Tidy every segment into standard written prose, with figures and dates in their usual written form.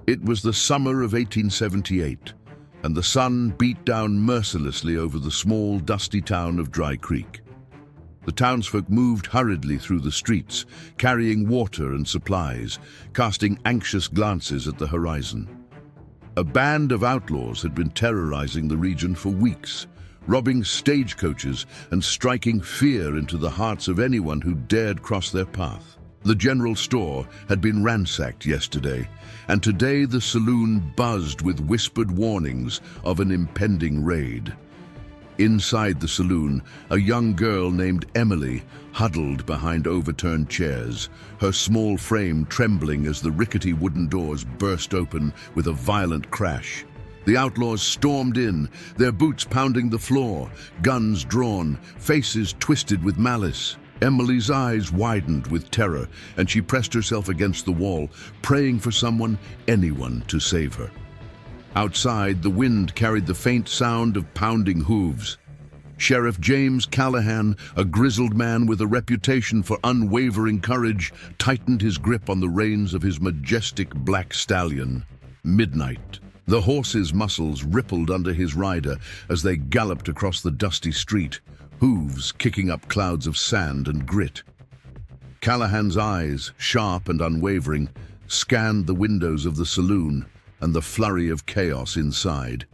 It was the summer of 1878, and the sun beat down mercilessly over the small, dusty town of Dry Creek. The townsfolk moved hurriedly through the streets, carrying water and supplies, casting anxious glances at the horizon. A band of outlaws had been terrorizing the region for weeks, robbing stagecoaches and striking fear into the hearts of anyone who dared cross their path. The general store had been ransacked yesterday, and today the saloon buzzed with whispered warnings of an impending raid. Inside the saloon, a young girl named Emily huddled behind overturned chairs, her small frame trembling as the rickety wooden doors burst open with a violent crash. The outlaws stormed in, their boots pounding the floor, guns drawn, faces twisted with malice. Emily's eyes widened with terror, and she pressed herself against the wall, praying for someone, anyone, to save her. Outside, the wind carried the faint sound of pounding hooves. Sheriff James Callahan, a grizzled man with a reputation for unwavering courage, tightened his grip on the reins of his majestic black stallion. Midnight. The horse's muscles rippled under his rider as they galloped across the dusty street, hooves kicking up clouds of sand and grit. Callahan's eyes, sharp and unwavering, scanned the windows of the saloon and the flurry of chaos inside.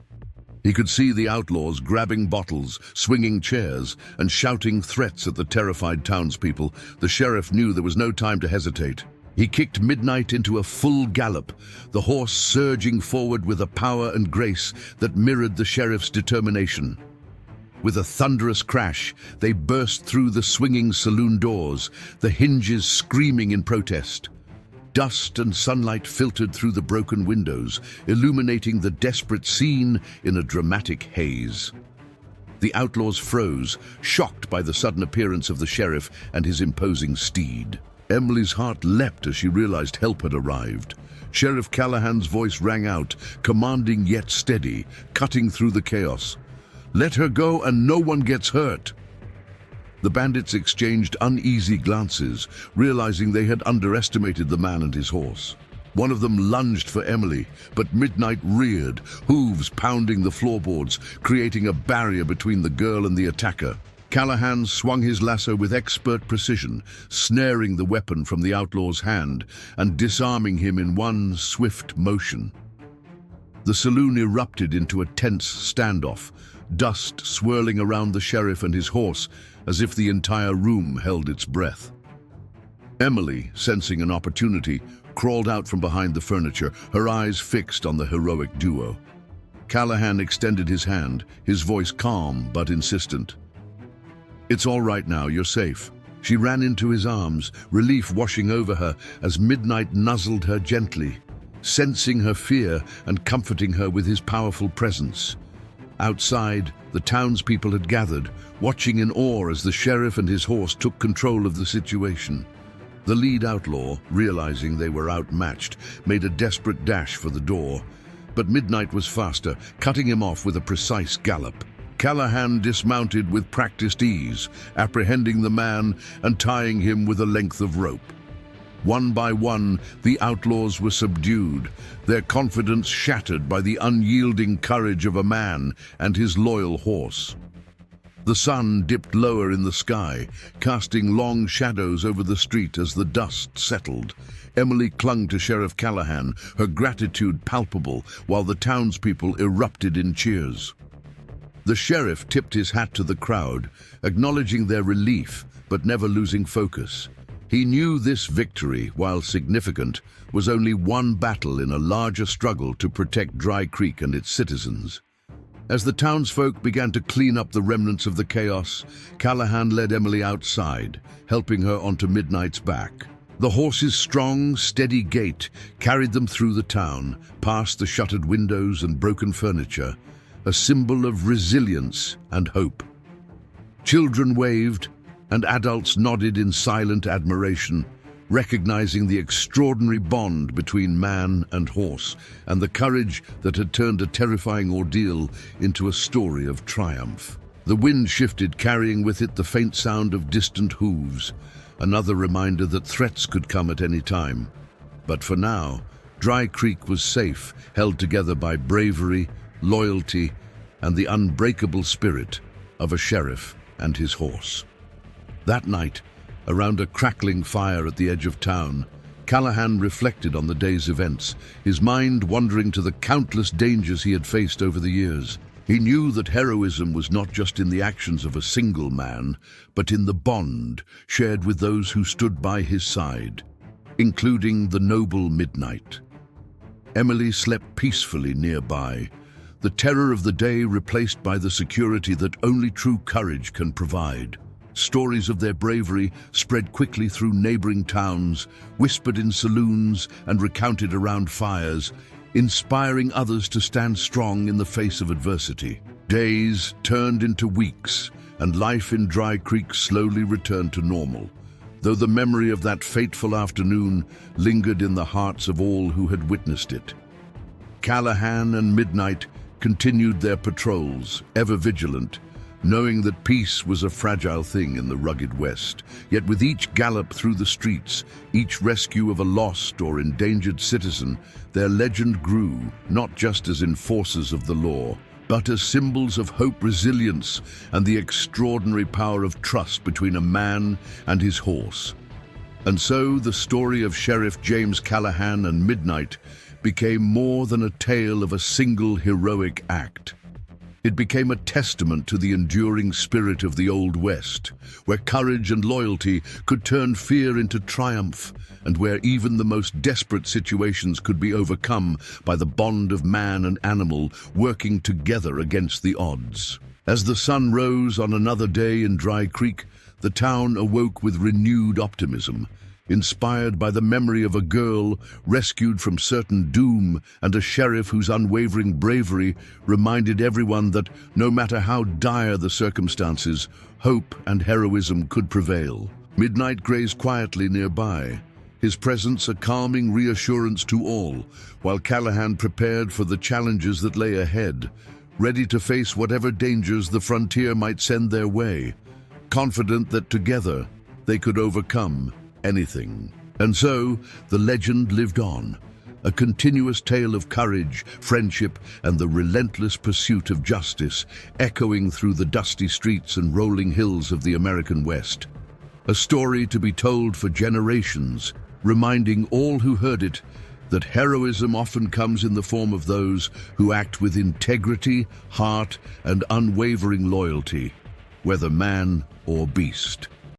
He could see the outlaws grabbing bottles, swinging chairs, and shouting threats at the terrified townspeople. The sheriff knew there was no time to hesitate. He kicked Midnight into a full gallop, the horse surging forward with a power and grace that mirrored the sheriff's determination. With a thunderous crash, they burst through the swinging saloon doors, the hinges screaming in protest. Dust and sunlight filtered through the broken windows, illuminating the desperate scene in a dramatic haze. The outlaws froze, shocked by the sudden appearance of the sheriff and his imposing steed. Emily's heart leapt as she realized help had arrived. Sheriff Callahan's voice rang out, commanding yet steady, cutting through the chaos. "Let her go and no one gets hurt." The bandits exchanged uneasy glances, realizing they had underestimated the man and his horse. One of them lunged for Emily, but Midnight reared, hooves pounding the floorboards, creating a barrier between the girl and the attacker. Callahan swung his lasso with expert precision, snaring the weapon from the outlaw's hand and disarming him in one swift motion. The saloon erupted into a tense standoff, dust swirling around the sheriff and his horse as if the entire room held its breath. Emily, sensing an opportunity, crawled out from behind the furniture, her eyes fixed on the heroic duo. Callahan extended his hand, his voice calm but insistent. "It's all right now, you're safe." She ran into his arms, relief washing over her as Midnight nuzzled her gently, sensing her fear and comforting her with his powerful presence. Outside, the townspeople had gathered, watching in awe as the sheriff and his horse took control of the situation. The lead outlaw, realizing they were outmatched, made a desperate dash for the door, but Midnight was faster, cutting him off with a precise gallop. Callahan dismounted with practiced ease, apprehending the man and tying him with a length of rope. One by one, the outlaws were subdued, their confidence shattered by the unyielding courage of a man and his loyal horse. The sun dipped lower in the sky, casting long shadows over the street as the dust settled. Emily clung to Sheriff Callahan, her gratitude palpable, while the townspeople erupted in cheers. The sheriff tipped his hat to the crowd, acknowledging their relief, but never losing focus. He knew this victory, while significant, was only one battle in a larger struggle to protect Dry Creek and its citizens. As the townsfolk began to clean up the remnants of the chaos, Callahan led Emily outside, helping her onto Midnight's back. The horse's strong, steady gait carried them through the town, past the shuttered windows and broken furniture, a symbol of resilience and hope. Children waved, and adults nodded in silent admiration, recognizing the extraordinary bond between man and horse and the courage that had turned a terrifying ordeal into a story of triumph. The wind shifted, carrying with it the faint sound of distant hooves, another reminder that threats could come at any time. But for now, Dry Creek was safe, held together by bravery, loyalty, and the unbreakable spirit of a sheriff and his horse. That night, around a crackling fire at the edge of town, Callahan reflected on the day's events, his mind wandering to the countless dangers he had faced over the years. He knew that heroism was not just in the actions of a single man, but in the bond shared with those who stood by his side, including the noble Midnight. Emily slept peacefully nearby, the terror of the day replaced by the security that only true courage can provide. Stories of their bravery spread quickly through neighboring towns, whispered in saloons and recounted around fires, inspiring others to stand strong in the face of adversity. Days turned into weeks, and life in Dry Creek slowly returned to normal, though the memory of that fateful afternoon lingered in the hearts of all who had witnessed it. Callahan and Midnight continued their patrols, ever vigilant, knowing that peace was a fragile thing in the rugged West. Yet with each gallop through the streets, each rescue of a lost or endangered citizen, their legend grew, not just as enforcers of the law, but as symbols of hope, resilience, and the extraordinary power of trust between a man and his horse. And so the story of Sheriff James Callahan and Midnight became more than a tale of a single heroic act. It became a testament to the enduring spirit of the Old West, where courage and loyalty could turn fear into triumph, and where even the most desperate situations could be overcome by the bond of man and animal working together against the odds. As the sun rose on another day in Dry Creek, the town awoke with renewed optimism, inspired by the memory of a girl rescued from certain doom and a sheriff whose unwavering bravery reminded everyone that no matter how dire the circumstances, hope and heroism could prevail. Midnight grazed quietly nearby, his presence a calming reassurance to all, while Callahan prepared for the challenges that lay ahead, ready to face whatever dangers the frontier might send their way, confident that together they could overcome anything. And so, the legend lived on, a continuous tale of courage, friendship, and the relentless pursuit of justice, echoing through the dusty streets and rolling hills of the American West. A story to be told for generations, reminding all who heard it that heroism often comes in the form of those who act with integrity, heart, and unwavering loyalty, whether man or beast.